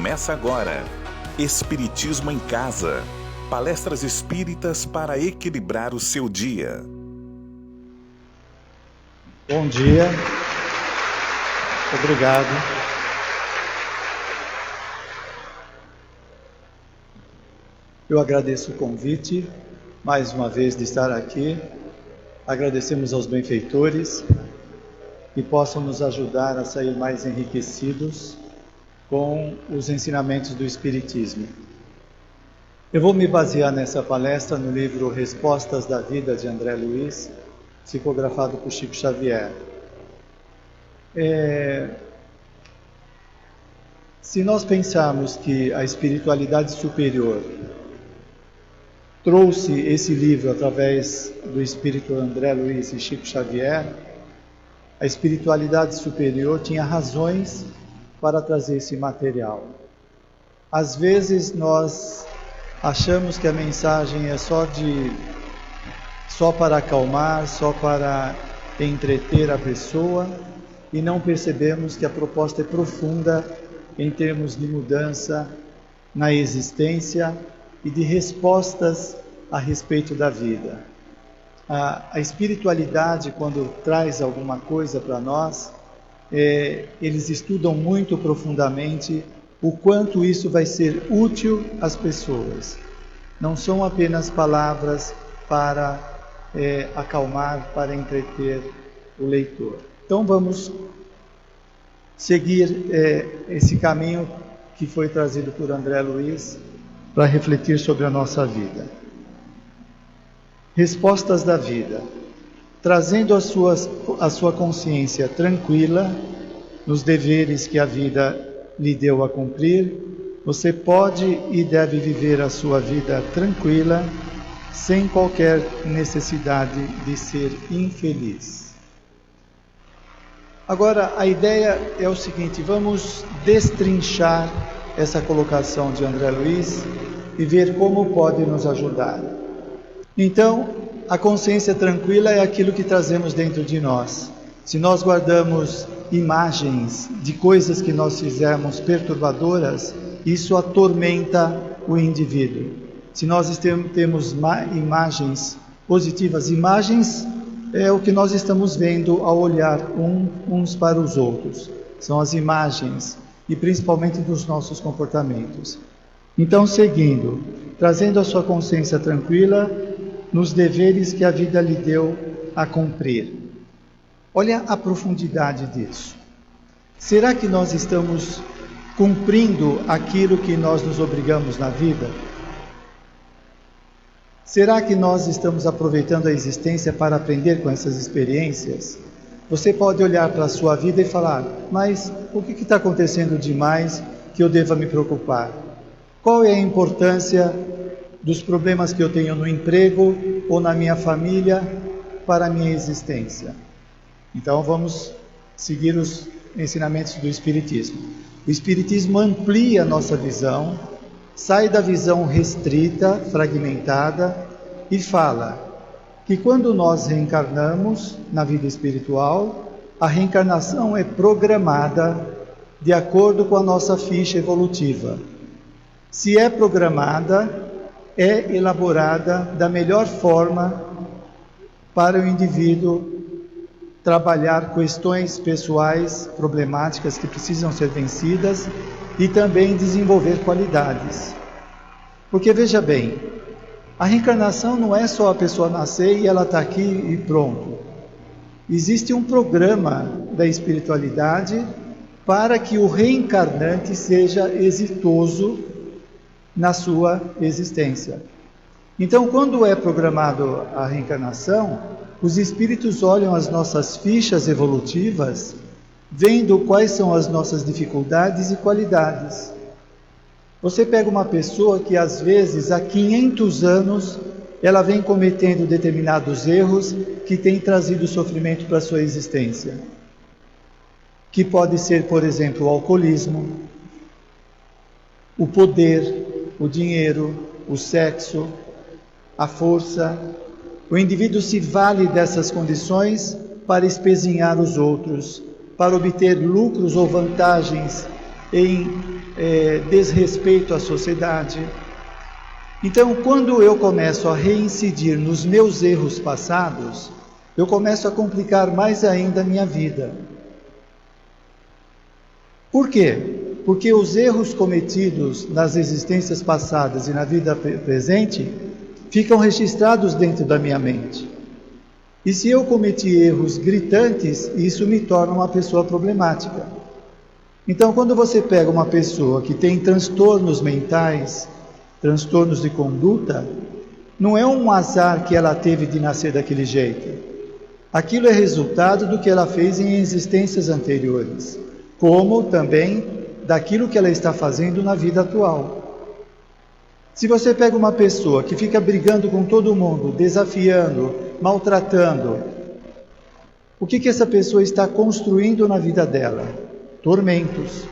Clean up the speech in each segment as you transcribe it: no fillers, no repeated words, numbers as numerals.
Começa agora, Espiritismo em Casa. Palestras espíritas para equilibrar o seu dia. Bom dia. Obrigado. Eu agradeço o convite, mais uma vez, de estar aqui. Agradecemos aos benfeitores que possam nos ajudar a sair mais enriquecidos com os ensinamentos do Espiritismo. Eu vou me basear nessa palestra no livro Respostas da Vida, de André Luiz, psicografado por Chico Xavier. Se nós pensarmos que a espiritualidade superior trouxe esse livro através do espírito André Luiz e Chico Xavier, a espiritualidade superior tinha razões para trazer esse material. Às vezes nós achamos que a mensagem é só para acalmar, só para entreter a pessoa, e não percebemos que a proposta é profunda em termos de mudança na existência e de respostas a respeito da vida. A espiritualidade, quando traz alguma coisa para nós, eles estudam muito profundamente o quanto isso vai ser útil às pessoas. Não são apenas palavras para acalmar, para entreter o leitor. Então vamos seguir esse caminho que foi trazido por André Luiz para refletir sobre a nossa vida. Respostas da vida. Trazendo a sua consciência tranquila nos deveres que a vida lhe deu a cumprir, você pode e deve viver a sua vida tranquila, sem qualquer necessidade de ser infeliz. Agora, a ideia é o seguinte: vamos destrinchar essa colocação de André Luiz e ver como pode nos ajudar. Então, a consciência tranquila é aquilo que trazemos dentro de nós. Se nós guardamos imagens de coisas que nós fizemos perturbadoras, isso atormenta o indivíduo. Se nós temos imagens positivas, imagens é o que nós estamos vendo ao olhar uns para os outros. São as imagens, e principalmente dos nossos comportamentos. Então, seguindo, trazendo a sua consciência tranquila nos deveres que a vida lhe deu a cumprir. Olha a profundidade disso. Será que nós estamos cumprindo aquilo que nós nos obrigamos na vida? Será que nós estamos aproveitando a existência para aprender com essas experiências? Você pode olhar para a sua vida e falar: mas o que está acontecendo demais que eu deva me preocupar? Qual é a importância dos problemas que eu tenho no emprego ou na minha família para a minha existência? Então vamos seguir os ensinamentos do Espiritismo. O Espiritismo amplia a nossa visão, sai da visão restrita, fragmentada, e fala que quando nós reencarnamos na vida espiritual, a reencarnação é programada de acordo com a nossa ficha evolutiva. Se é programada, é elaborada da melhor forma para o indivíduo trabalhar questões pessoais, problemáticas que precisam ser vencidas e também desenvolver qualidades. Porque veja bem, a reencarnação não é só a pessoa nascer e ela está aqui e pronto. Existe um programa da espiritualidade para que o reencarnante seja exitoso na sua existência. Então, quando é programado a reencarnação, os espíritos olham as nossas fichas evolutivas, vendo quais são as nossas dificuldades e qualidades. Você pega uma pessoa que às vezes há 500 anos ela vem cometendo determinados erros que têm trazido sofrimento para a sua existência. Que pode ser, por exemplo, o alcoolismo, o poder, o dinheiro, o sexo, a força. O indivíduo se vale dessas condições para espezinhar os outros, para obter lucros ou vantagens em desrespeito à sociedade. Então, quando eu começo a reincidir nos meus erros passados, eu começo a complicar mais ainda a minha vida. Por quê? Porque os erros cometidos nas existências passadas e na vida presente ficam registrados dentro da minha mente. E se eu cometi erros gritantes, isso me torna uma pessoa problemática. Então, quando você pega uma pessoa que tem transtornos mentais, transtornos de conduta, não é um azar que ela teve de nascer daquele jeito. Aquilo é resultado do que ela fez em existências anteriores, como também daquilo que ela está fazendo na vida atual. Se você pega uma pessoa que fica brigando com todo mundo, desafiando, maltratando, o que essa pessoa está construindo na vida dela? Tormentos.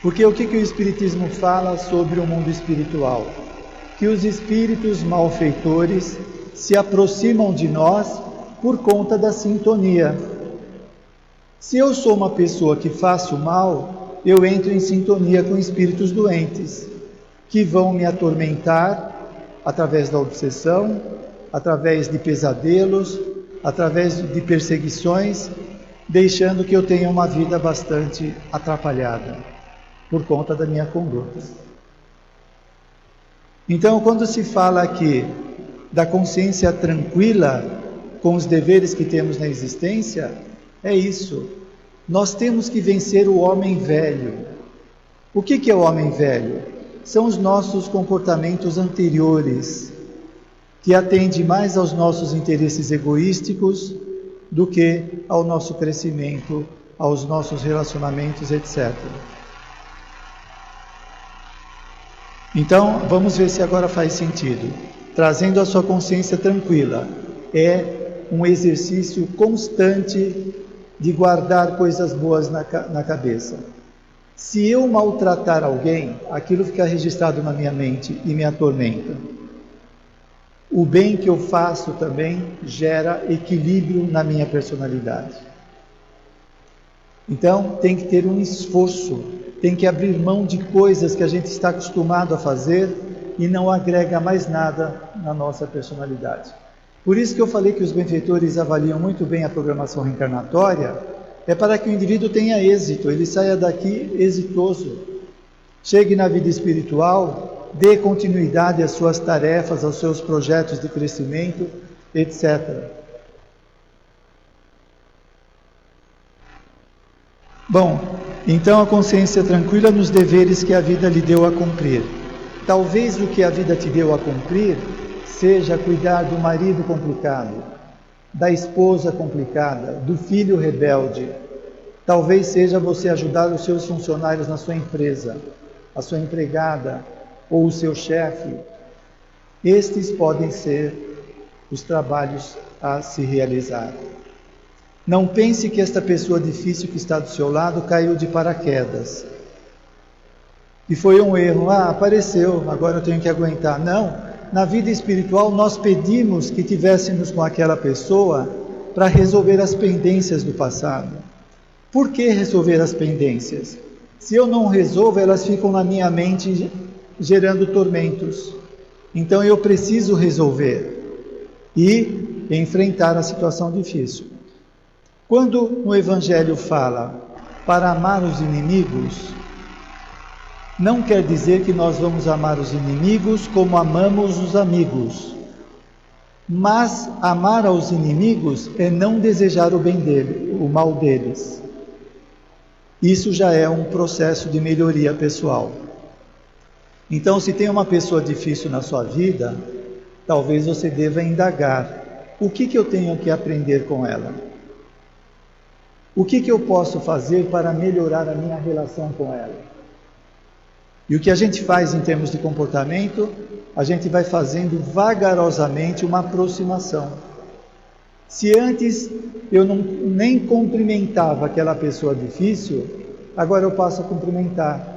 Porque o que o Espiritismo fala sobre o mundo espiritual? Que os espíritos malfeitores se aproximam de nós por conta da sintonia. Se eu sou uma pessoa que faço mal, eu entro em sintonia com espíritos doentes, que vão me atormentar através da obsessão, através de pesadelos, através de perseguições, deixando que eu tenha uma vida bastante atrapalhada por conta da minha conduta. Então, quando se fala aqui da consciência tranquila com os deveres que temos na existência, é isso. Nós temos que vencer o homem velho. O que é o homem velho? São os nossos comportamentos anteriores, que atendem mais aos nossos interesses egoísticos do que ao nosso crescimento, aos nossos relacionamentos, etc. Então, vamos ver se agora faz sentido. Trazendo a sua consciência tranquila, é um exercício constante de guardar coisas boas na cabeça. Se eu maltratar alguém, aquilo fica registrado na minha mente e me atormenta. O bem que eu faço também gera equilíbrio na minha personalidade. Então, tem que ter um esforço, tem que abrir mão de coisas que a gente está acostumado a fazer e não agrega mais nada na nossa personalidade. Por isso que eu falei que os benfeitores avaliam muito bem a programação reencarnatória, é para que o indivíduo tenha êxito, ele saia daqui exitoso, chegue na vida espiritual, dê continuidade às suas tarefas, aos seus projetos de crescimento, etc. Bom, então a consciência tranquila nos deveres que a vida lhe deu a cumprir. Talvez o que a vida te deu a cumprir seja cuidar do marido complicado, da esposa complicada, do filho rebelde. Talvez seja você ajudar os seus funcionários na sua empresa, a sua empregada ou o seu chefe. Estes podem ser os trabalhos a se realizar. Não pense que esta pessoa difícil que está do seu lado caiu de paraquedas. E foi um erro. Apareceu, agora eu tenho que aguentar. Não, na vida espiritual nós pedimos que tivéssemos com aquela pessoa para resolver as pendências do passado. Por que resolver as pendências? Se eu não resolvo, elas ficam na minha mente gerando tormentos. Então eu preciso resolver e enfrentar a situação difícil. Quando no Evangelho fala para amar os inimigos, não quer dizer que nós vamos amar os inimigos como amamos os amigos. Mas amar aos inimigos é não desejar o bem dele, o mal deles. Isso já é um processo de melhoria pessoal. Então, se tem uma pessoa difícil na sua vida, talvez você deva indagar: o que eu tenho que aprender com ela? O que eu posso fazer para melhorar a minha relação com ela? E o que a gente faz em termos de comportamento, a gente vai fazendo vagarosamente uma aproximação. Se antes eu nem cumprimentava aquela pessoa difícil, agora eu passo a cumprimentar.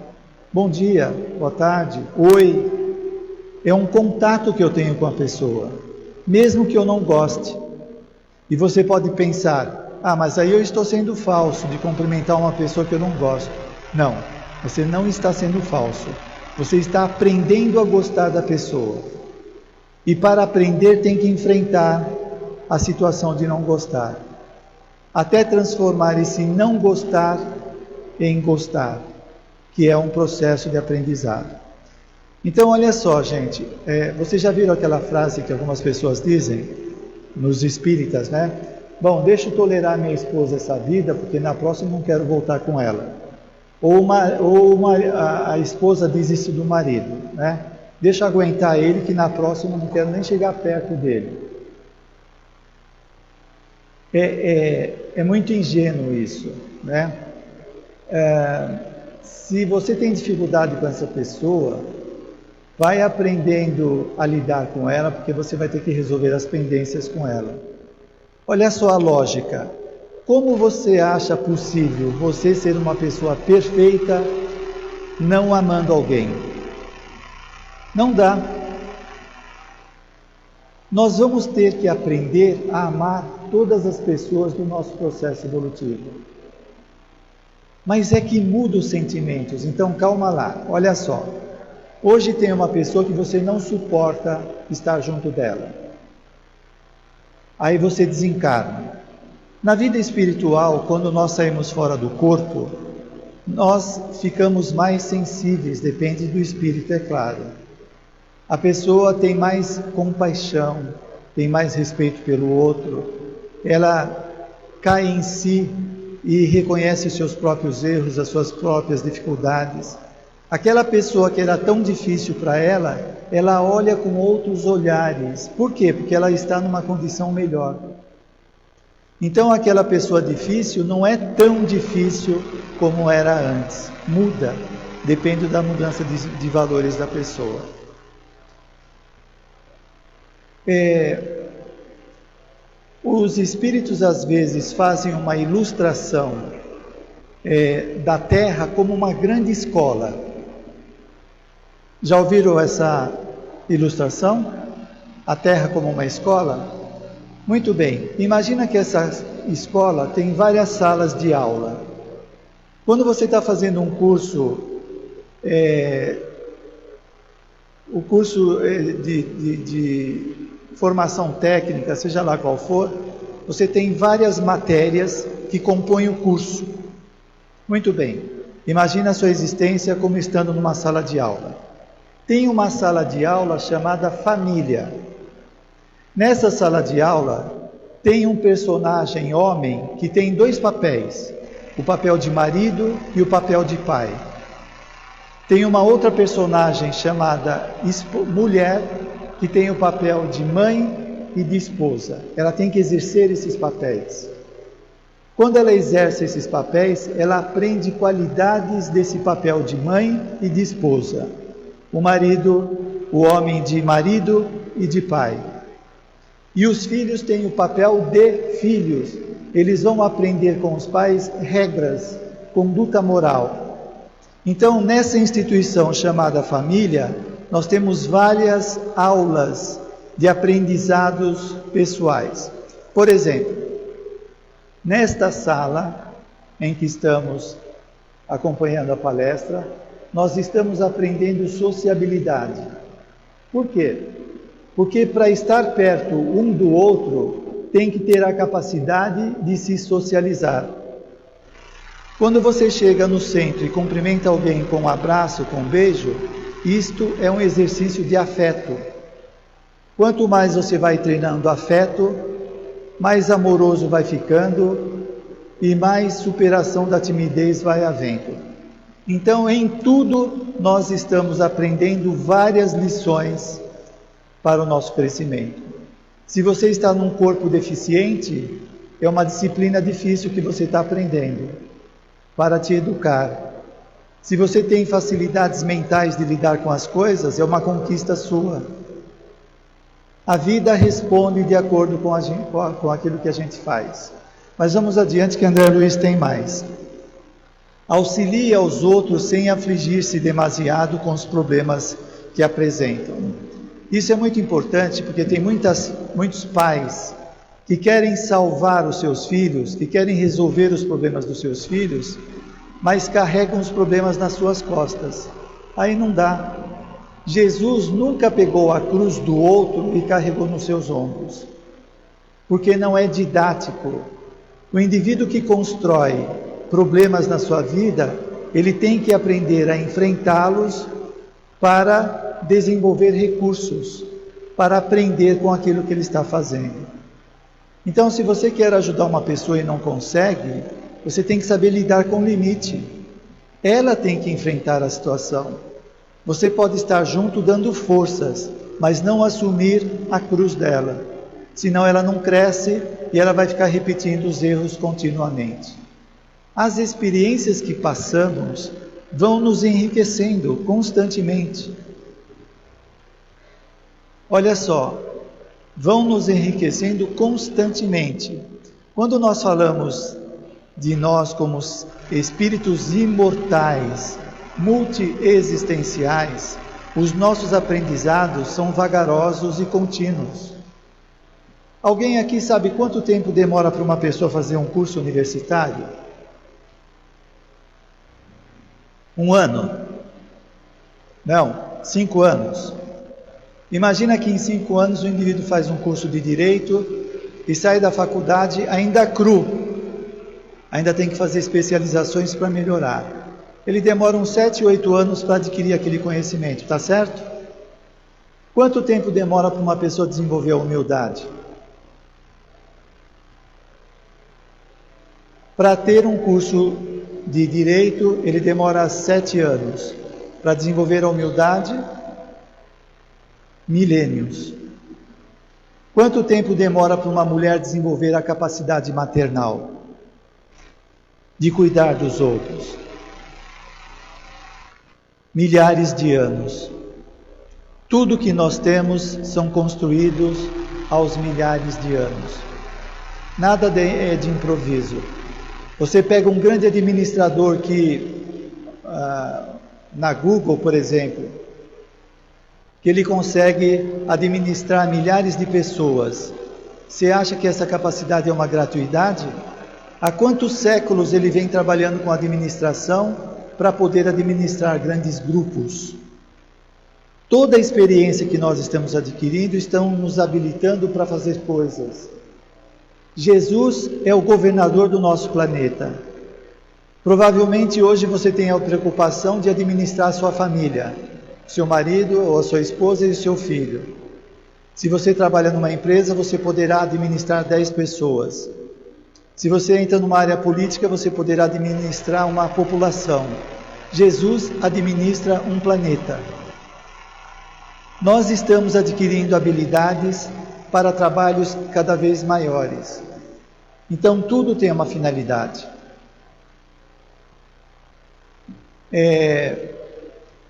Bom dia, boa tarde, oi. É um contato que eu tenho com a pessoa, mesmo que eu não goste. E você pode pensar: mas aí eu estou sendo falso de cumprimentar uma pessoa que eu não gosto. Não, você não está sendo falso. Você está aprendendo a gostar da pessoa. E para aprender tem que enfrentar a situação de não gostar, até transformar esse não gostar em gostar, que é um processo de aprendizado. Então, olha só, gente, vocês já viram aquela frase que algumas pessoas dizem, nos espíritas, né? Bom, deixa eu tolerar minha esposa essa vida, porque na próxima não quero voltar com ela. A esposa diz isso do marido, né? Deixa eu aguentar ele, que na próxima não quero nem chegar perto dele. É muito ingênuo isso, né? Se você tem dificuldade com essa pessoa, vai aprendendo a lidar com ela, porque você vai ter que resolver as pendências com ela. Olha só a lógica. Como você acha possível você ser uma pessoa perfeita não amando alguém? Não dá. Nós vamos ter que aprender a amar todas as pessoas do nosso processo evolutivo. Mas é que muda os sentimentos, então calma lá, olha só. Hoje tem uma pessoa que você não suporta estar junto dela. Aí você desencarna. Na vida espiritual, quando nós saímos fora do corpo, nós ficamos mais sensíveis, depende do espírito, é claro. A pessoa tem mais compaixão, tem mais respeito pelo outro, ela cai em si e reconhece os seus próprios erros, as suas próprias dificuldades. Aquela pessoa que era tão difícil para ela, ela olha com outros olhares. Por quê? Porque ela está numa condição melhor. Então aquela pessoa difícil não é tão difícil como era antes. Muda, depende da mudança de valores da pessoa. Os espíritos às vezes fazem uma ilustração da Terra como uma grande escola. Já ouviram essa ilustração? A Terra como uma escola? Muito bem, imagina que essa escola tem várias salas de aula. Quando você está fazendo um curso, o curso de formação técnica, seja lá qual for, você tem várias matérias que compõem o curso. Muito bem, imagina a sua existência como estando numa sala de aula. Tem uma sala de aula chamada família. Nessa sala de aula tem um personagem homem que tem dois papéis, o papel de marido e o papel de pai. Tem uma outra personagem chamada mulher que tem o papel de mãe e de esposa. Ela tem que exercer esses papéis. Quando ela exerce esses papéis, ela aprende qualidades desse papel de mãe e de esposa. O marido, o homem de marido e de pai. E os filhos têm o papel de filhos. Eles vão aprender com os pais regras, conduta moral. Então, nessa instituição chamada família, nós temos várias aulas de aprendizados pessoais. Por exemplo, nesta sala em que estamos acompanhando a palestra, nós estamos aprendendo sociabilidade. Por quê? Porque para estar perto um do outro, tem que ter a capacidade de se socializar. Quando você chega no centro e cumprimenta alguém com um abraço, com um beijo, isto é um exercício de afeto. Quanto mais você vai treinando afeto, mais amoroso vai ficando e mais superação da timidez vai havendo. Então, em tudo, nós estamos aprendendo várias lições para o nosso crescimento. Se você está num corpo deficiente, é uma disciplina difícil que você está aprendendo para te educar. Se você tem facilidades mentais de lidar com as coisas, é uma conquista sua. A vida responde de acordo com aquilo que a gente faz. Mas vamos adiante que André Luiz tem mais. Auxilie aos outros sem afligir-se demasiado com os problemas que apresentam. Isso é muito importante porque tem muitos pais que querem salvar os seus filhos, que querem resolver os problemas dos seus filhos mas carregam os problemas nas suas costas. Aí não dá. Jesus nunca pegou a cruz do outro e carregou nos seus ombros, porque não é didático. O indivíduo que constrói problemas na sua vida, ele tem que aprender a enfrentá-los para desenvolver recursos, para aprender com aquilo que ele está fazendo. Então, se você quer ajudar uma pessoa e não consegue, você tem que saber lidar com o limite. Ela tem que enfrentar a situação. Você pode estar junto dando forças, mas não assumir a cruz dela. Senão ela não cresce e ela vai ficar repetindo os erros continuamente. As experiências que passamos vão nos enriquecendo constantemente. Olha só, vão nos enriquecendo constantemente. Quando nós falamos de nós como espíritos imortais, multiexistenciais, os nossos aprendizados são vagarosos e contínuos. Alguém aqui sabe quanto tempo demora para uma pessoa fazer um curso universitário? 1 ano? Não, 5 anos. Imagina que em 5 anos o indivíduo faz um curso de Direito e sai da faculdade ainda cru. Ainda tem que fazer especializações para melhorar. Ele demora uns 7, 8 anos para adquirir aquele conhecimento, tá certo? Quanto tempo demora para uma pessoa desenvolver a humildade? Para ter um curso de Direito, ele demora 7 anos. Para desenvolver a humildade, milênios. Quanto tempo demora para uma mulher desenvolver a capacidade maternal? De cuidar dos outros? Milhares de anos. Tudo que nós temos são construídos aos milhares de anos. Nada é de improviso. Você pega um grande administrador que, na Google, por exemplo, que ele consegue administrar milhares de pessoas. Você acha que essa capacidade é uma gratuidade? Há quantos séculos ele vem trabalhando com administração para poder administrar grandes grupos? Toda a experiência que nós estamos adquirindo estão nos habilitando para fazer coisas. Jesus é o governador do nosso planeta. Provavelmente hoje você tem a preocupação de administrar a sua família, seu marido ou a sua esposa e o seu filho. Se você trabalha numa empresa, você poderá administrar 10 pessoas. Se você entra numa área política, você poderá administrar uma população. Jesus administra um planeta. Nós estamos adquirindo habilidades para trabalhos cada vez maiores. Então, tudo tem uma finalidade.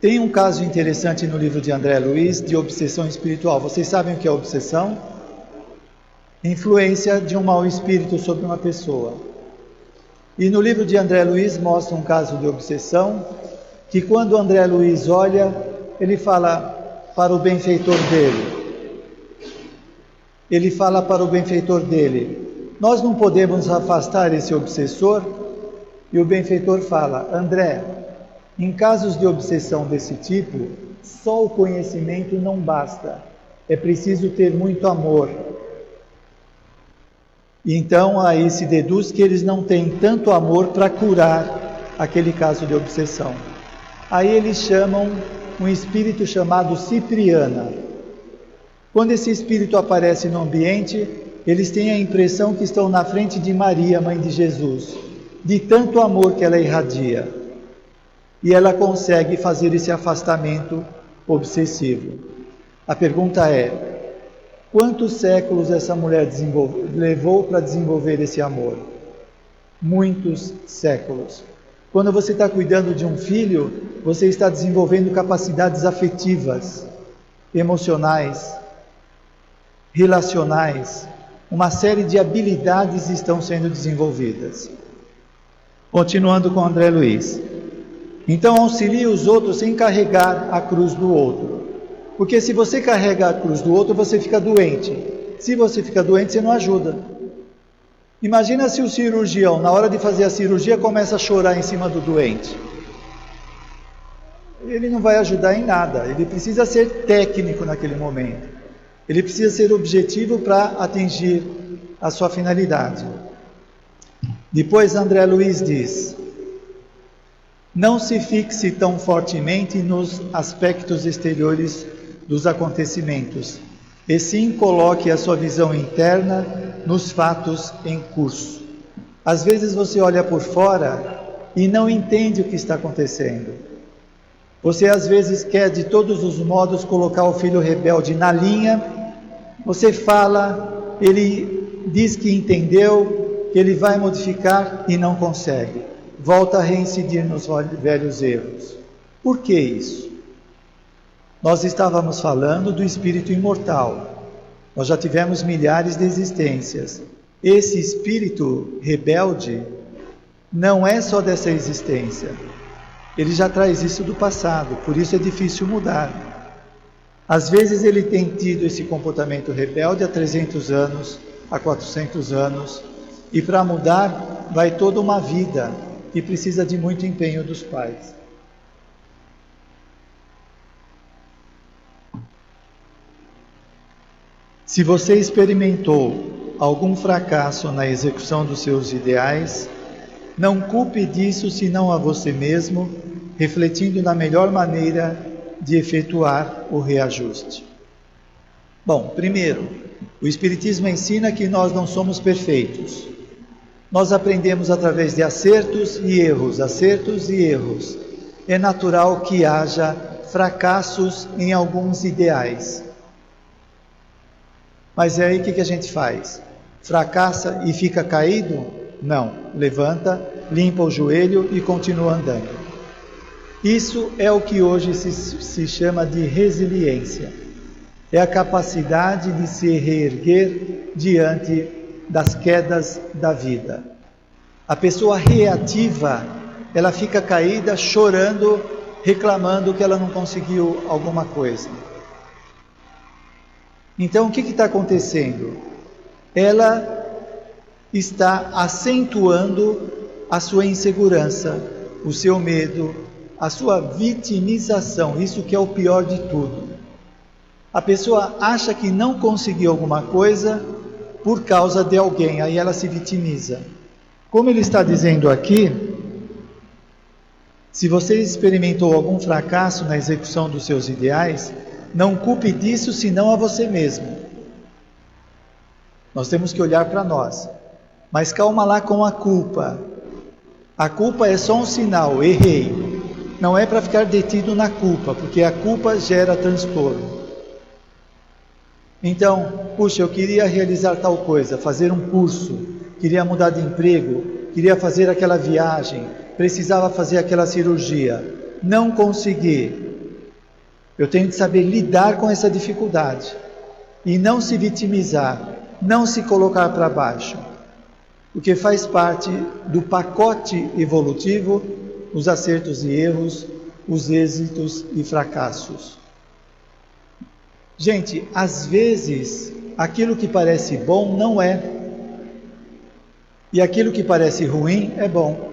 Tem um caso interessante no livro de André Luiz de obsessão espiritual. Vocês sabem o que é obsessão? Influência de um mau espírito sobre uma pessoa. E no livro de André Luiz mostra um caso de obsessão, que quando André Luiz olha, ele fala para o benfeitor dele. Ele fala para o benfeitor dele: nós não podemos afastar esse obsessor? E o benfeitor fala: André, em casos de obsessão desse tipo, só o conhecimento não basta. É preciso ter muito amor. Então aí se deduz que eles não têm tanto amor para curar aquele caso de obsessão. Aí eles chamam um espírito chamado Cipriana. Quando esse espírito aparece no ambiente, eles têm a impressão que estão na frente de Maria, mãe de Jesus, de tanto amor que ela irradia. E ela consegue fazer esse afastamento obsessivo. A pergunta é: quantos séculos essa mulher levou para desenvolver esse amor? Muitos séculos. Quando você está cuidando de um filho, você está desenvolvendo capacidades afetivas, emocionais, relacionais. Uma série de habilidades estão sendo desenvolvidas. Continuando com André Luiz. Então auxilie os outros sem carregar a cruz do outro. Porque se você carrega a cruz do outro, você fica doente. Se você fica doente, você não ajuda. Imagina se o cirurgião, na hora de fazer a cirurgia, começa a chorar em cima do doente. Ele não vai ajudar em nada, ele precisa ser técnico naquele momento. Ele precisa ser objetivo para atingir a sua finalidade. Depois André Luiz diz: não se fixe tão fortemente nos aspectos exteriores dos acontecimentos, e sim coloque a sua visão interna nos fatos em curso. Às vezes você olha por fora e não entende o que está acontecendo. Você às vezes quer de todos os modos colocar o filho rebelde na linha. Você fala, ele diz que entendeu, que ele vai modificar e não consegue. Volta a reincidir nos velhos erros. Por que isso? Nós estávamos falando do espírito imortal. Nós já tivemos milhares de existências. Esse espírito rebelde não é só dessa existência. Ele já traz isso do passado, por isso é difícil mudar. Às vezes ele tem tido esse comportamento rebelde há 300 anos, há 400 anos, e para mudar vai toda uma vida que precisa de muito empenho dos pais. Se você experimentou algum fracasso na execução dos seus ideais, não culpe disso senão a você mesmo, refletindo na melhor maneira de efetuar o reajuste. Bom, primeiro, o Espiritismo ensina que nós não somos perfeitos. Nós aprendemos através de acertos e erros, acertos e erros. É natural que haja fracassos em alguns ideais. Mas é aí que a gente faz? Fracassa e fica caído? Não, levanta, limpa o joelho e continua andando. Isso é o que hoje se chama de resiliência. É a capacidade de se reerguer diante das quedas da vida. A pessoa reativa, ela fica caída, chorando, reclamando que ela não conseguiu alguma coisa. Então o que está acontecendo? Ela está acentuando a sua insegurança, o seu medo, a sua vitimização, isso que é o pior de tudo. A pessoa acha que não conseguiu alguma coisa por causa de alguém, aí ela se vitimiza. Como ele está dizendo aqui, se você experimentou algum fracasso na execução dos seus ideais, não culpe disso senão a você mesmo. Nós temos que olhar para nós. Mas calma lá com a culpa. A culpa é só um sinal, errei. Não é para ficar detido na culpa, porque a culpa gera transtorno. Então, puxa, eu queria realizar tal coisa, fazer um curso, queria mudar de emprego, queria fazer aquela viagem, precisava fazer aquela cirurgia. Não consegui. Eu tenho que saber lidar com essa dificuldade e não se vitimizar, não se colocar para baixo, porque faz parte do pacote evolutivo os acertos e erros, os êxitos e fracassos. Gente, às vezes aquilo que parece bom não é, e aquilo que parece ruim é bom.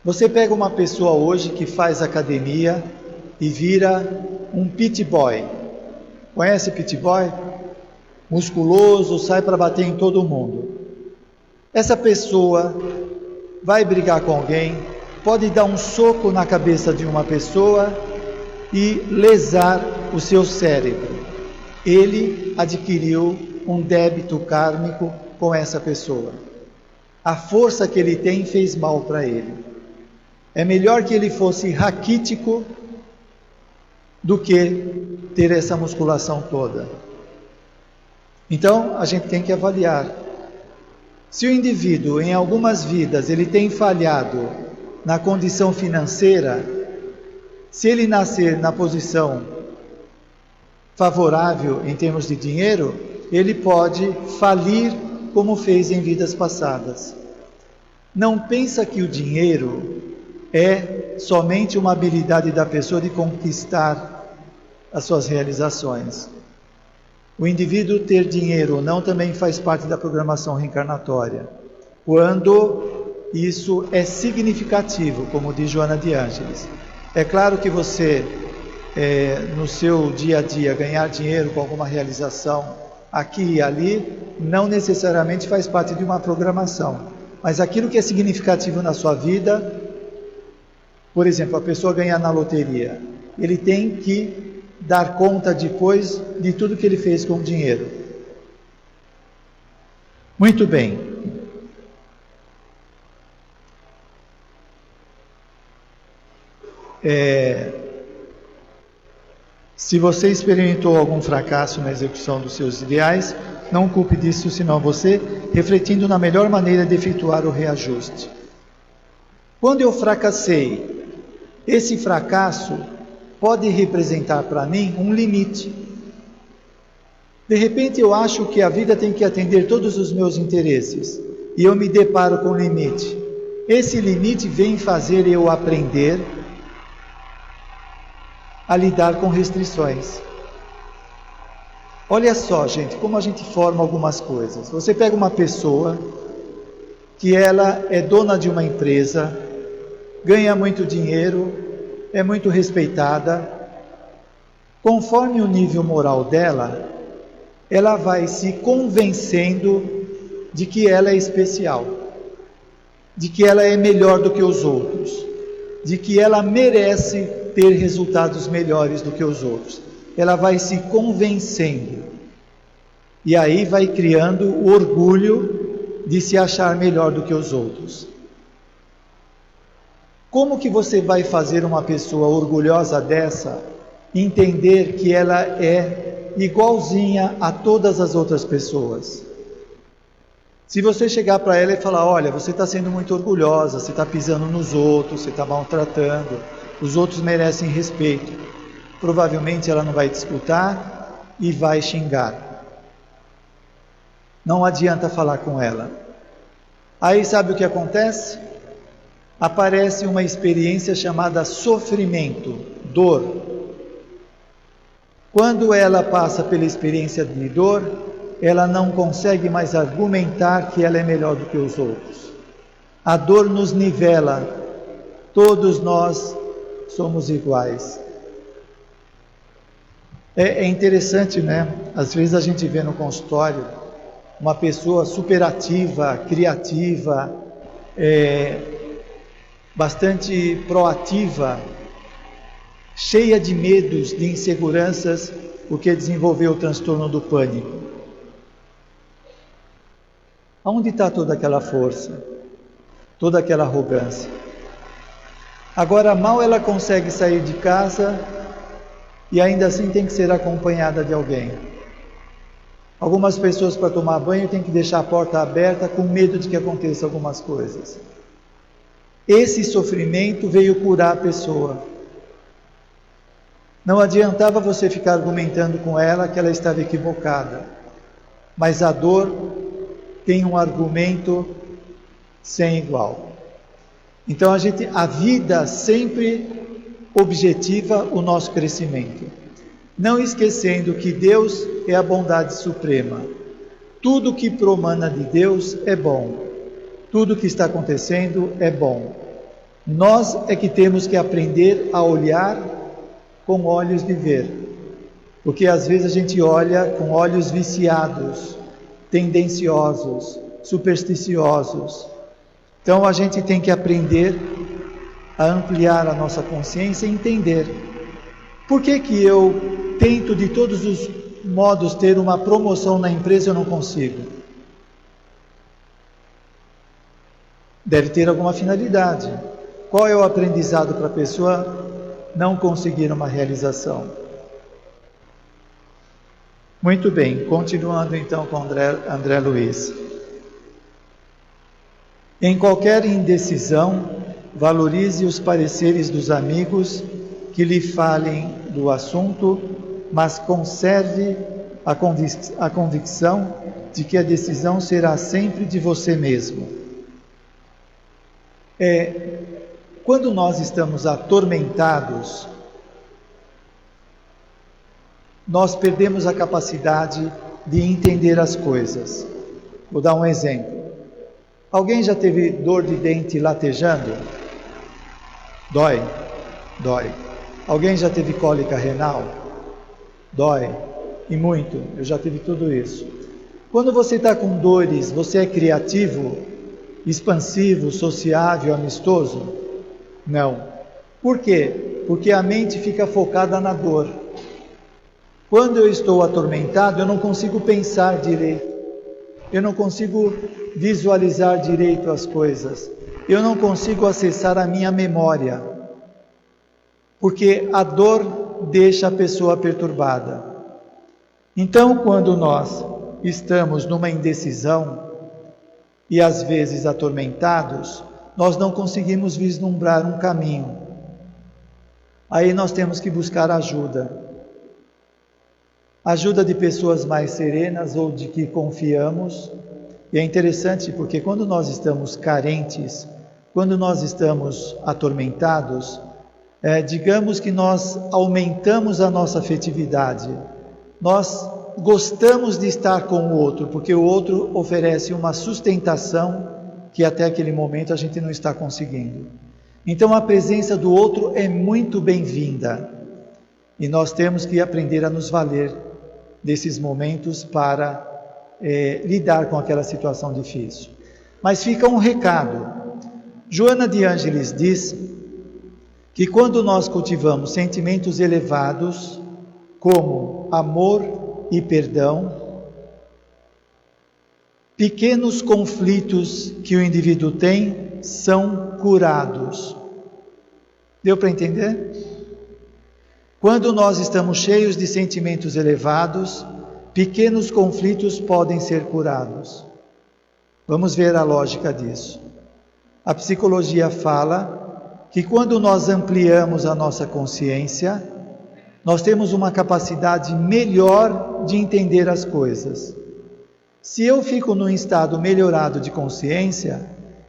Você pega uma pessoa hoje que faz academia e vira um pit boy. Conhece pit boy? Musculoso, sai para bater em todo mundo. Essa pessoa vai brigar com alguém, pode dar um soco na cabeça de uma pessoa e lesar o seu cérebro. Ele adquiriu um débito kármico com essa pessoa. A força que ele tem fez mal para ele. É melhor que ele fosse raquítico do que ter essa musculação toda. Então, a gente tem que avaliar. Se o indivíduo, em algumas vidas, ele tem falhado na condição financeira, se ele nascer na posição favorável em termos de dinheiro, ele pode falir como fez em vidas passadas. Não pensa que o dinheiro é somente uma habilidade da pessoa de conquistar as suas realizações. O indivíduo ter dinheiro ou não também faz parte da programação reencarnatória, quando isso é significativo, como diz Joana de Ângeles. É claro que você, no seu dia a dia, ganhar dinheiro com alguma realização aqui e ali, não necessariamente faz parte de uma programação. Mas aquilo que é significativo na sua vida, por exemplo, a pessoa ganhar na loteria, ele tem que dar conta depois de tudo que ele fez com o dinheiro. Muito bem. Se você experimentou algum fracasso na execução dos seus ideais, não culpe disso senão você, refletindo na melhor maneira de efetuar o reajuste. Quando eu fracassei, esse fracasso pode representar para mim um limite. De repente eu acho que a vida tem que atender todos os meus interesses e eu me deparo com um limite. Esse limite vem fazer eu aprender a lidar com restrições. Olha só, gente, como a gente forma algumas coisas. Você pega uma pessoa que ela é dona de uma empresa, ganha muito dinheiro, é muito respeitada. Conforme o nível moral dela, ela vai se convencendo de que ela é especial, de que ela é melhor do que os outros, de que ela merece ter resultados melhores do que os outros. Ela vai se convencendo e aí vai criando o orgulho de se achar melhor do que os outros. Como que você vai fazer uma pessoa orgulhosa dessa entender que ela é igualzinha a todas as outras pessoas? Se você chegar para ela e falar, olha, você está sendo muito orgulhosa, você está pisando nos outros, você está maltratando, os outros merecem respeito, provavelmente ela não vai te escutar e vai xingar. Não adianta falar com ela. Aí sabe o que acontece? Aparece uma experiência chamada sofrimento, dor. Quando ela passa pela experiência de dor, ela não consegue mais argumentar que ela é melhor do que os outros. A dor nos nivela, todos nós somos iguais. É interessante, né? Às vezes a gente vê no consultório uma pessoa superativa, criativa, bastante proativa, cheia de medos, de inseguranças, porque desenvolveu o transtorno do pânico. Aonde está toda aquela força, toda aquela arrogância? Agora, mal ela consegue sair de casa e ainda assim tem que ser acompanhada de alguém. Algumas pessoas, para tomar banho, têm que deixar a porta aberta com medo de que aconteça algumas coisas. Esse sofrimento veio curar a pessoa. Não adiantava você ficar argumentando com ela que ela estava equivocada, mas a dor tem um argumento sem igual. Então a vida sempre objetiva o nosso crescimento, não esquecendo que Deus é a bondade suprema. Tudo que promana de Deus é bom, tudo que está acontecendo é bom. Nós é que temos que aprender a olhar com olhos de ver, porque às vezes a gente olha com olhos viciados, tendenciosos, supersticiosos. Então a gente tem que aprender a ampliar a nossa consciência e entender por que eu tento de todos os modos ter uma promoção na empresa e eu não consigo. Deve ter alguma finalidade. Qual é o aprendizado para a pessoa não conseguir uma realização? Muito bem, continuando então com André Luiz. Em qualquer indecisão, valorize os pareceres dos amigos que lhe falem do assunto, mas conserve a convicção de que a decisão será sempre de você mesmo. Quando nós estamos atormentados, nós perdemos a capacidade de entender as coisas. Vou dar um exemplo. Alguém já teve dor de dente latejando? Dói? Dói. Alguém já teve cólica renal? Dói. E muito. Eu já tive tudo isso. Quando você está com dores, você é criativo, expansivo, sociável, amistoso? Não. Por quê? Porque a mente fica focada na dor. Quando eu estou atormentado, eu não consigo pensar direito. Eu não consigo visualizar direito as coisas. Eu não consigo acessar a minha memória. Porque a dor deixa a pessoa perturbada. Então, quando nós estamos numa indecisão e às vezes atormentados, nós não conseguimos vislumbrar um caminho. Aí nós temos que buscar ajuda. Ajuda de pessoas mais serenas ou de que confiamos. E é interessante porque quando nós estamos carentes, quando nós estamos atormentados, digamos que nós aumentamos a nossa afetividade. Nós gostamos de estar com o outro, porque o outro oferece uma sustentação que até aquele momento a gente não está conseguindo. Então a presença do outro é muito bem-vinda. E nós temos que aprender a nos valer desses momentos para lidar com aquela situação difícil. Mas fica um recado. Joana de Ângeles diz que quando nós cultivamos sentimentos elevados, como amor e perdão, pequenos conflitos que o indivíduo tem são curados. Deu para entender? Quando nós estamos cheios de sentimentos elevados, pequenos conflitos podem ser curados. Vamos ver a lógica disso. A psicologia fala que quando nós ampliamos a nossa consciência, nós temos uma capacidade melhor de entender as coisas. Se eu fico num estado melhorado de consciência,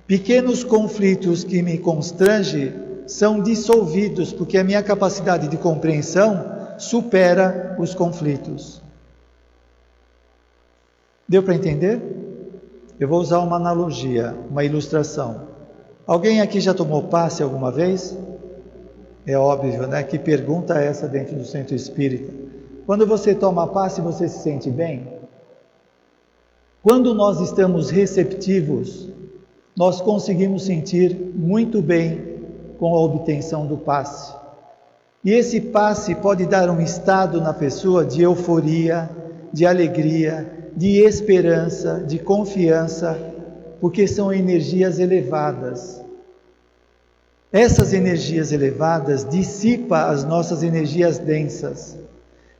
pequenos conflitos que me constrangem são dissolvidos, porque a minha capacidade de compreensão supera os conflitos. Deu para entender? Eu vou usar uma analogia, uma ilustração. Alguém aqui já tomou passe alguma vez? É óbvio, né? Que pergunta é essa dentro do centro espírita? Quando você toma passe, você se sente bem? Quando nós estamos receptivos, nós conseguimos sentir muito bem com a obtenção do passe. E esse passe pode dar um estado na pessoa de euforia, de alegria, de esperança, de confiança, porque são energias elevadas. Essas energias elevadas dissipam as nossas energias densas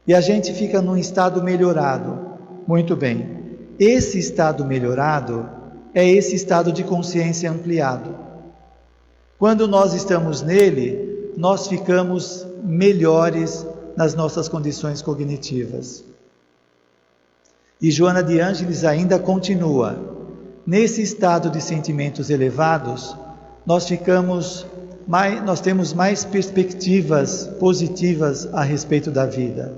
e a gente fica num estado melhorado. Muito bem. Esse estado melhorado é esse estado de consciência ampliado. Quando nós estamos nele, nós ficamos melhores nas nossas condições cognitivas. E Joana de Ângeles ainda continua. Nesse estado de sentimentos elevados, nós temos mais perspectivas positivas a respeito da vida.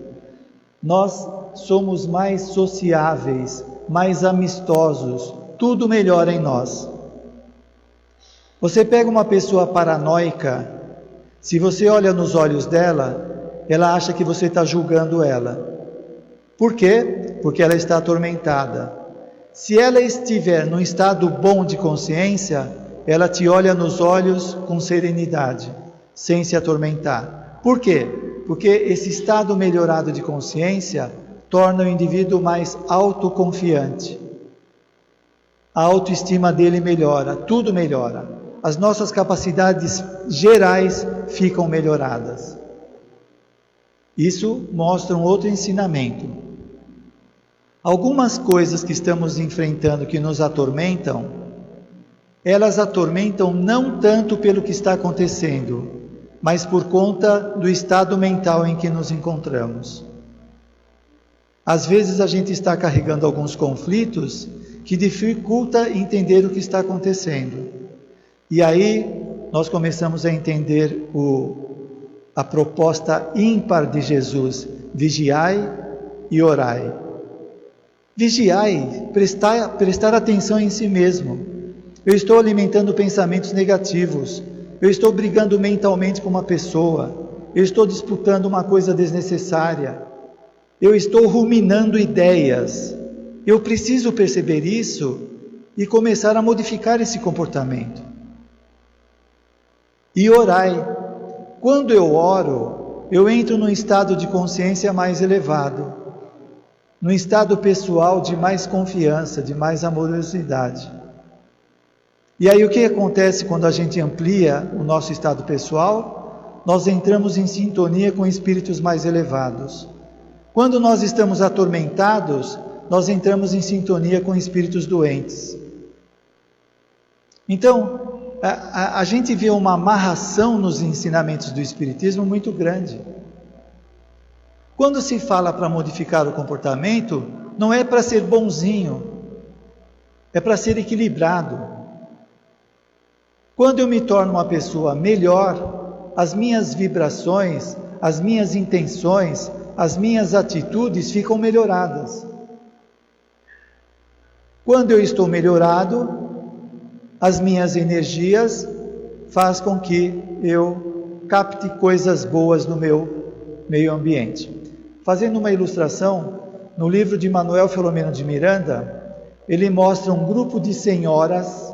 Nós somos mais sociáveis, mais amistosos, tudo melhora em nós. Você pega uma pessoa paranoica, se você olha nos olhos dela, ela acha que você está julgando ela. Por quê? Porque ela está atormentada. Se ela estiver num estado bom de consciência, ela te olha nos olhos com serenidade, sem se atormentar. Por quê? Porque esse estado melhorado de consciência torna o indivíduo mais autoconfiante. A autoestima dele melhora, tudo melhora. As nossas capacidades gerais ficam melhoradas. Isso mostra um outro ensinamento. Algumas coisas que estamos enfrentando que nos atormentam, elas atormentam não tanto pelo que está acontecendo, mas por conta do estado mental em que nos encontramos. Às vezes a gente está carregando alguns conflitos que dificulta entender o que está acontecendo. E aí nós começamos a entender a proposta ímpar de Jesus vigiai e orai. Vigiai, prestar atenção em si mesmo. Eu estou alimentando pensamentos negativos, eu estou brigando mentalmente com uma pessoa, eu estou disputando uma coisa desnecessária, eu estou ruminando ideias. Eu preciso perceber isso e começar a modificar esse comportamento. E orai. Quando eu oro, eu entro num estado de consciência mais elevado, num estado pessoal de mais confiança, de mais amorosidade. E aí o que acontece quando a gente amplia o nosso estado pessoal? Nós entramos em sintonia com espíritos mais elevados. Quando nós estamos atormentados, nós entramos em sintonia com espíritos doentes. Então, a gente vê uma amarração nos ensinamentos do Espiritismo muito grande. Quando se fala para modificar o comportamento, não é para ser bonzinho, é para ser equilibrado. Quando eu me torno uma pessoa melhor, as minhas vibrações, as minhas intenções, as minhas atitudes ficam melhoradas. Quando eu estou melhorado, as minhas energias fazem com que eu capte coisas boas no meu meio ambiente. Fazendo uma ilustração, no livro de Manuel Filomeno de Miranda, ele mostra um grupo de senhoras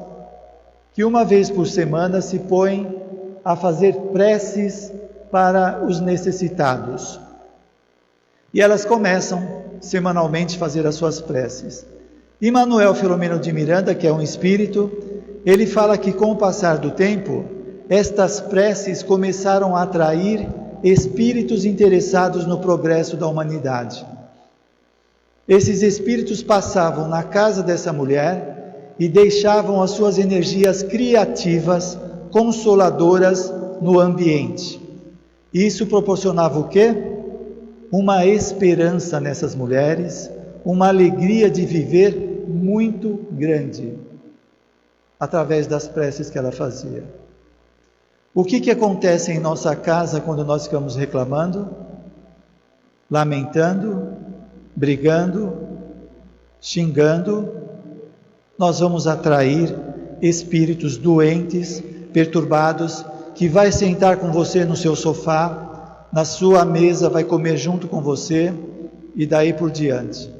que uma vez por semana se põem a fazer preces para os necessitados. E elas começam semanalmente a fazer as suas preces. E Manuel Filomeno de Miranda, que é um espírito, ele fala que com o passar do tempo, estas preces começaram a atrair espíritos interessados no progresso da humanidade. Esses espíritos passavam na casa dessa mulher e deixavam as suas energias criativas, consoladoras no ambiente. Isso proporcionava o quê? Uma esperança nessas mulheres, uma alegria de viver muito grande, através das preces que ela fazia. O que acontece em nossa casa quando nós ficamos reclamando, lamentando, brigando, xingando? Nós vamos atrair espíritos doentes, perturbados, que vai sentar com você no seu sofá, na sua mesa, vai comer junto com você e daí por diante.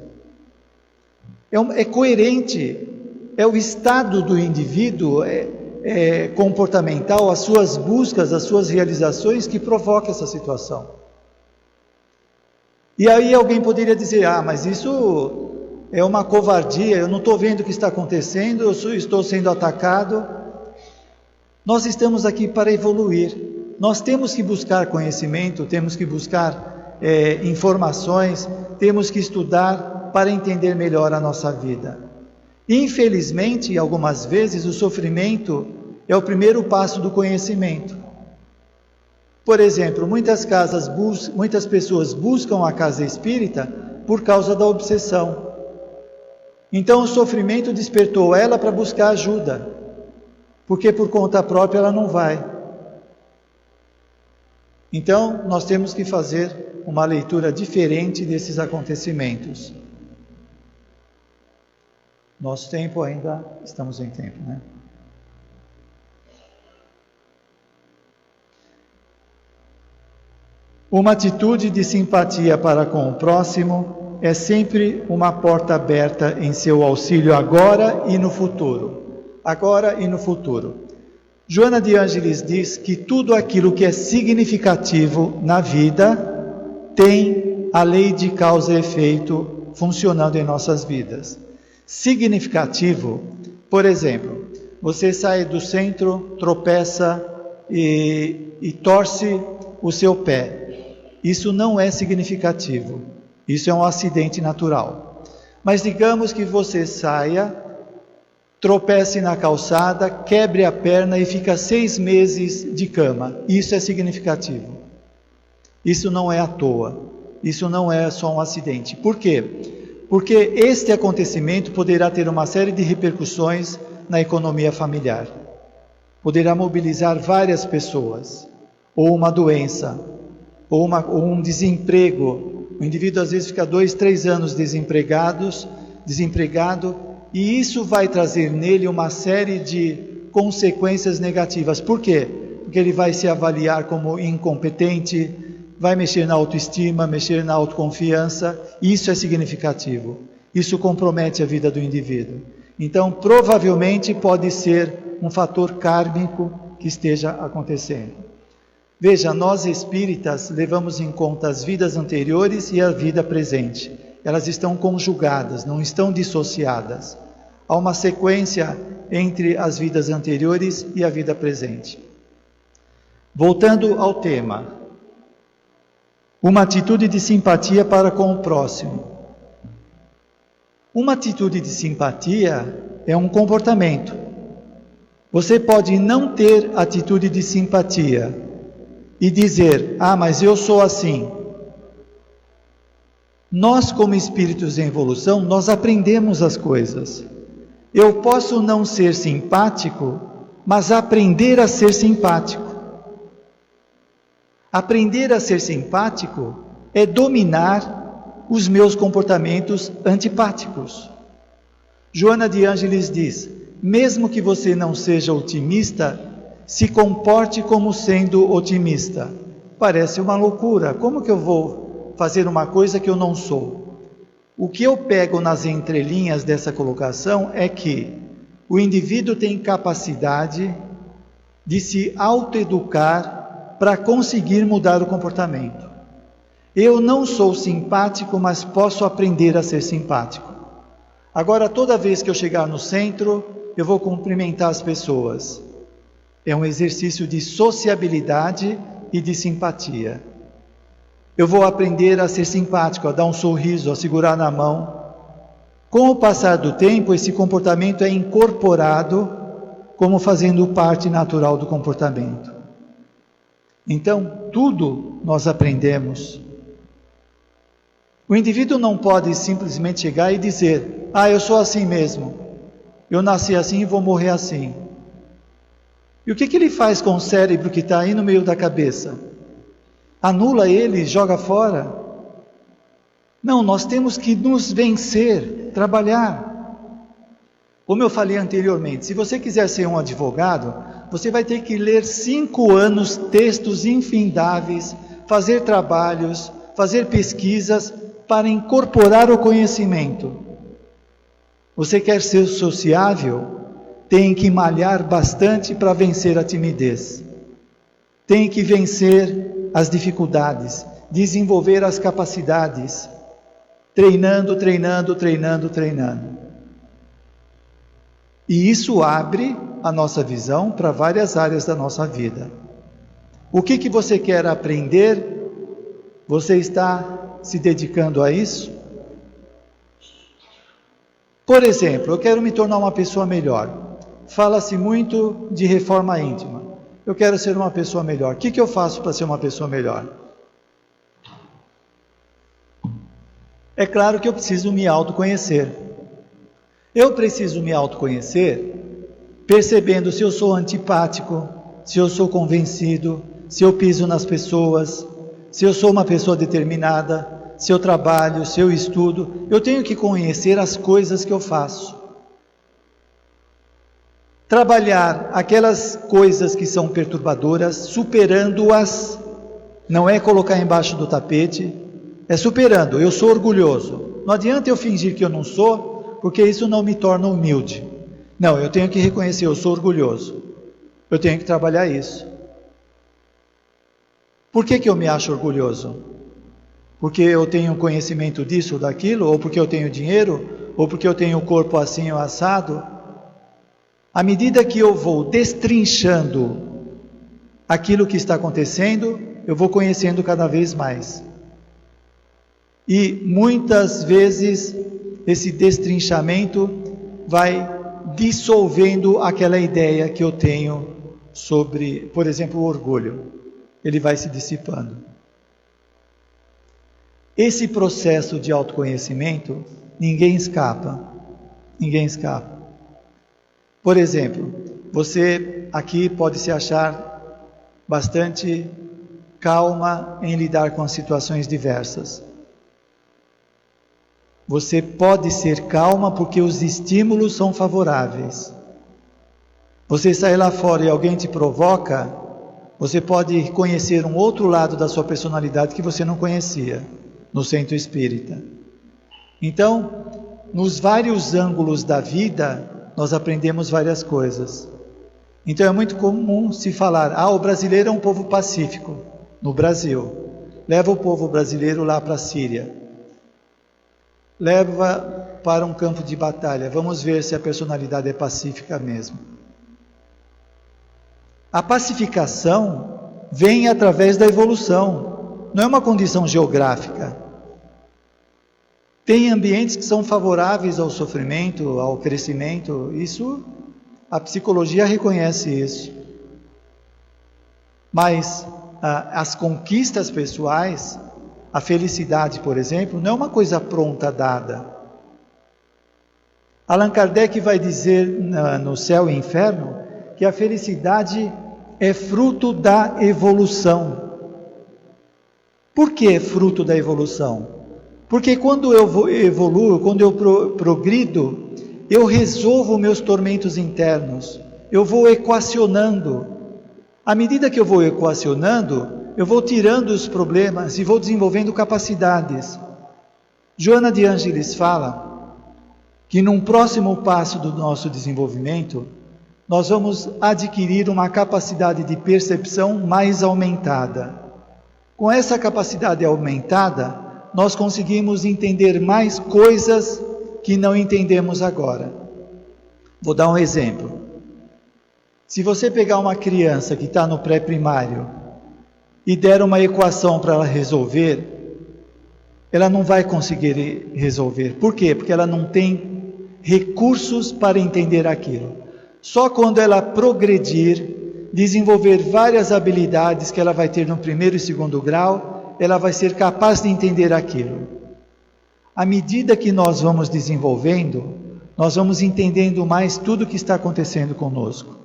É coerente, é o estado do indivíduo comportamental, as suas buscas, as suas realizações que provocam essa situação. E aí alguém poderia dizer, mas isso é uma covardia, eu não estou vendo o que está acontecendo, eu estou sendo atacado. Nós estamos aqui para evoluir, nós temos que buscar conhecimento, temos que buscar informações, temos que estudar para entender melhor a nossa vida. Infelizmente, algumas vezes, o sofrimento é o primeiro passo do conhecimento. Por exemplo, muitas pessoas buscam a casa espírita por causa da obsessão. Então o sofrimento despertou ela para buscar ajuda, porque por conta própria ela não vai. Então nós temos que fazer uma leitura diferente desses acontecimentos. Nosso tempo ainda, estamos em tempo, né? Uma atitude de simpatia para com o próximo é sempre uma porta aberta em seu auxílio agora e no futuro. Agora e no futuro. Joana de Ângeles diz que tudo aquilo que é significativo na vida tem a lei de causa e efeito funcionando em nossas vidas. Significativo, por exemplo, você sai do centro, tropeça e torce o seu pé. Isso não é significativo, isso é um acidente natural. Mas digamos que você saia, tropece na calçada, quebre a perna e fica 6 meses de cama. Isso é significativo. Isso não é à toa, isso não é só um acidente. Por quê? Porque este acontecimento poderá ter uma série de repercussões na economia familiar. Poderá mobilizar várias pessoas, ou uma doença, ou um desemprego, O indivíduo às vezes fica 2, 3 anos desempregado, e isso vai trazer nele uma série de consequências negativas. Por quê? Porque ele vai se avaliar como incompetente, vai mexer na autoestima, mexer na autoconfiança, e isso é significativo. Isso compromete a vida do indivíduo. Então, provavelmente pode ser um fator kármico que esteja acontecendo. Veja, nós espíritas levamos em conta as vidas anteriores e a vida presente. Elas estão conjugadas, não estão dissociadas. Há uma sequência entre as vidas anteriores e a vida presente. Voltando ao tema, uma atitude de simpatia para com o próximo. Uma atitude de simpatia é um comportamento. Você pode não ter atitude de simpatia e dizer, mas eu sou assim. Nós, como espíritos em evolução, nós aprendemos as coisas. Eu posso não ser simpático, mas aprender a ser simpático. Aprender a ser simpático é dominar os meus comportamentos antipáticos. Joana de Ângeles diz, mesmo que você não seja otimista, se comporte como sendo otimista. Parece uma loucura, como que eu vou fazer uma coisa que eu não sou? O que eu pego nas entrelinhas dessa colocação é que o indivíduo tem capacidade de se autoeducar para conseguir mudar o comportamento. Eu não sou simpático, mas posso aprender a ser simpático. Agora, toda vez que eu chegar no centro, eu vou cumprimentar as pessoas. É um exercício de sociabilidade e de simpatia. Eu vou aprender a ser simpático, a dar um sorriso, a segurar na mão. Com o passar do tempo, esse comportamento é incorporado como fazendo parte natural do comportamento. Então, tudo nós aprendemos. O indivíduo não pode simplesmente chegar e dizer, eu sou assim mesmo, eu nasci assim e vou morrer assim. E o que ele faz com o cérebro que está aí no meio da cabeça? Anula ele, joga fora? Não, nós temos que nos vencer, trabalhar. Como eu falei anteriormente, se você quiser ser um advogado, você vai ter que ler 5 anos textos infindáveis, fazer trabalhos, fazer pesquisas para incorporar o conhecimento. Você quer ser sociável? Tem que malhar bastante para vencer a timidez. Tem que vencer as dificuldades, desenvolver as capacidades, treinando. E isso abre a nossa visão para várias áreas da nossa vida. O que você quer aprender? Você está se dedicando a isso? Por exemplo, eu quero me tornar uma pessoa melhor. Fala-se muito de reforma íntima. Eu quero ser uma pessoa melhor. O que eu faço para ser uma pessoa melhor? É claro que eu preciso me autoconhecer. Eu preciso me autoconhecer percebendo se eu sou antipático, se eu sou convencido, se eu piso nas pessoas, se eu sou uma pessoa determinada, se eu trabalho, se eu estudo. Eu tenho que conhecer as coisas que eu faço. Trabalhar aquelas coisas que são perturbadoras, superando-as, não é colocar embaixo do tapete, é superando. Eu sou orgulhoso. Não adianta eu fingir que eu não sou, porque isso não me torna humilde. Não, eu tenho que reconhecer, eu sou orgulhoso. Eu tenho que trabalhar isso. Por que eu me acho orgulhoso? Porque eu tenho conhecimento disso ou daquilo, ou porque eu tenho dinheiro, ou porque eu tenho o corpo assim ou assado. À medida que eu vou destrinchando aquilo que está acontecendo, eu vou conhecendo cada vez mais. E muitas vezes esse destrinchamento vai dissolvendo aquela ideia que eu tenho sobre, por exemplo, o orgulho. Ele vai se dissipando. Esse processo de autoconhecimento, ninguém escapa. Ninguém escapa. Por exemplo, você aqui pode se achar bastante calma em lidar com as situações diversas. Você pode ser calma porque os estímulos são favoráveis. Você sai lá fora e alguém te provoca, você pode conhecer um outro lado da sua personalidade que você não conhecia no centro espírita. Então, nos vários ângulos da vida, nós aprendemos várias coisas. Então é muito comum se falar, o brasileiro é um povo pacífico, no Brasil. Leva o povo brasileiro lá para a Síria. Leva para um campo de batalha. Vamos ver se a personalidade é pacífica mesmo. A pacificação vem através da evolução. Não é uma condição geográfica. Tem ambientes que são favoráveis ao sofrimento, ao crescimento. Isso, a psicologia reconhece isso. Mas as conquistas pessoais, a felicidade, por exemplo, não é uma coisa pronta, dada. Allan Kardec vai dizer no Céu e Inferno que a felicidade é fruto da evolução. Por que é fruto da evolução? Porque quando eu evoluo, quando eu progrido, eu resolvo meus tormentos internos, eu vou equacionando. À medida que eu vou equacionando, eu vou tirando os problemas e vou desenvolvendo capacidades. Joana de Ângeles fala que num próximo passo do nosso desenvolvimento, nós vamos adquirir uma capacidade de percepção mais aumentada. Com essa capacidade aumentada, nós conseguimos entender mais coisas que não entendemos agora. Vou dar um exemplo. Se você pegar uma criança que está no pré-primário e der uma equação para ela resolver, ela não vai conseguir resolver. Por quê? Porque ela não tem recursos para entender aquilo. Só quando ela progredir, desenvolver várias habilidades que ela vai ter no primeiro e segundo grau, ela vai ser capaz de entender aquilo. À medida que nós vamos desenvolvendo, nós vamos entendendo mais tudo o que está acontecendo conosco.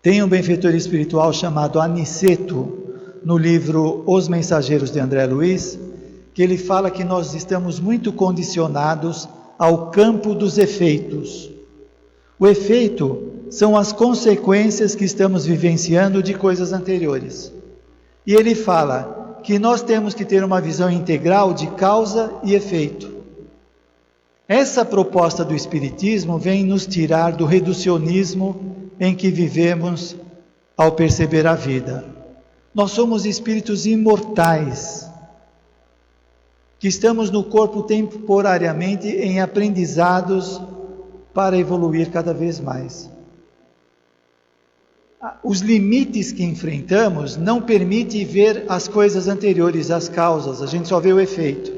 Tem um benfeitor espiritual chamado Aniceto, no livro Os Mensageiros de André Luiz, que ele fala que nós estamos muito condicionados ao campo dos efeitos. O efeito são as consequências que estamos vivenciando de coisas anteriores. E ele fala que nós temos que ter uma visão integral de causa e efeito. Essa proposta do Espiritismo vem nos tirar do reducionismo em que vivemos ao perceber a vida. Nós somos espíritos imortais, que estamos no corpo temporariamente em aprendizados para evoluir cada vez mais. Os limites que enfrentamos não permitem ver as coisas anteriores, as causas, a gente só vê o efeito.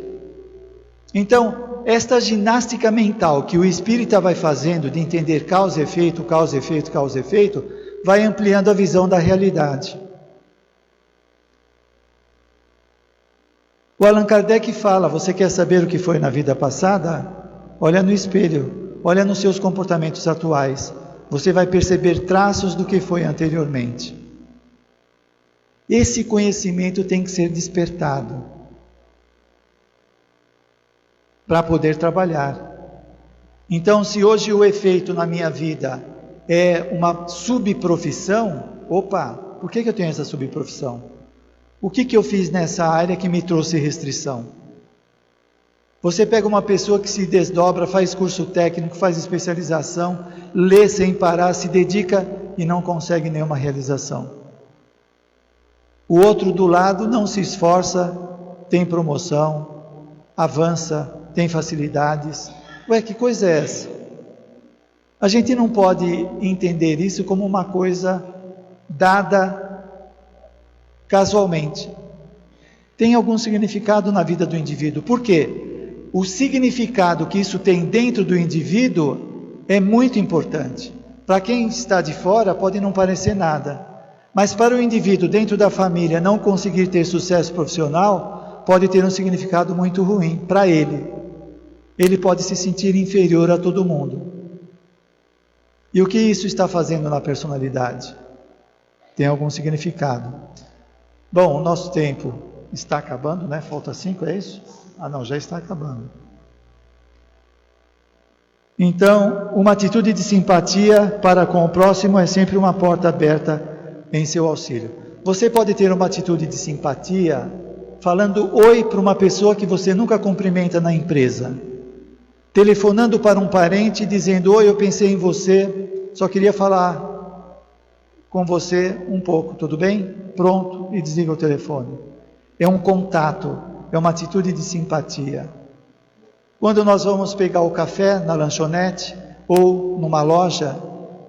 Então, esta ginástica mental que o espírita vai fazendo de entender causa e efeito, causa e efeito, causa e efeito, vai ampliando a visão da realidade. O Allan Kardec fala, você quer saber o que foi na vida passada? Olha no espelho, olha nos seus comportamentos atuais. Você vai perceber traços do que foi anteriormente. Esse conhecimento tem que ser despertado para poder trabalhar. Então, se hoje o efeito na minha vida é uma subprofissão, por que eu tenho essa subprofissão? O que eu fiz nessa área que me trouxe restrição? Você pega uma pessoa que se desdobra, faz curso técnico, faz especialização, lê sem parar, se dedica e não consegue nenhuma realização. O outro do lado não se esforça, tem promoção, avança, tem facilidades. Que coisa é essa? A gente não pode entender isso como uma coisa dada casualmente. Tem algum significado na vida do indivíduo. Por quê? O significado que isso tem dentro do indivíduo é muito importante. Para quem está de fora pode não parecer nada, mas para o indivíduo dentro da família não conseguir ter sucesso profissional, pode ter um significado muito ruim para ele. Ele pode se sentir inferior a todo mundo. E o que isso está fazendo na personalidade? Tem algum significado. Bom, o nosso tempo está acabando, né? Falta 5, é isso? Não, já está acabando. Então, uma atitude de simpatia para com o próximo é sempre uma porta aberta em seu auxílio. Você pode ter uma atitude de simpatia falando oi para uma pessoa que você nunca cumprimenta na empresa, telefonando para um parente dizendo: oi, eu pensei em você, só queria falar com você um pouco, tudo bem? Pronto, e desliga o telefone. É um contato, é uma atitude de simpatia. Quando nós vamos pegar o café na lanchonete ou numa loja,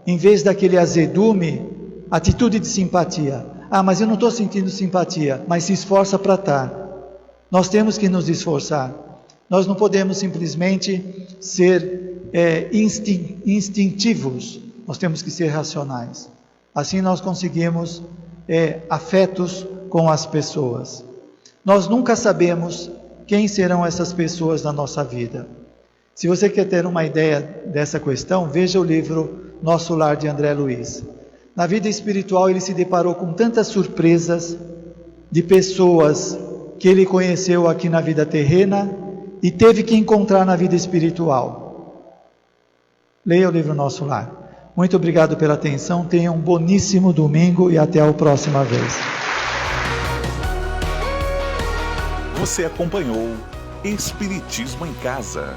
em vez daquele azedume, atitude de simpatia. Ah, mas eu não estou sentindo simpatia, mas se esforça para estar. Nós temos que nos esforçar. Nós não podemos simplesmente ser instintivos, nós temos que ser racionais. Assim nós conseguimos afetos com as pessoas. Nós nunca sabemos quem serão essas pessoas na nossa vida. Se você quer ter uma ideia dessa questão, veja o livro Nosso Lar, de André Luiz. Na vida espiritual ele se deparou com tantas surpresas de pessoas que ele conheceu aqui na vida terrena e teve que encontrar na vida espiritual. Leia o livro Nosso Lar. Muito obrigado pela atenção, tenha um boníssimo domingo e até a próxima vez. Você acompanhou Espiritismo em Casa.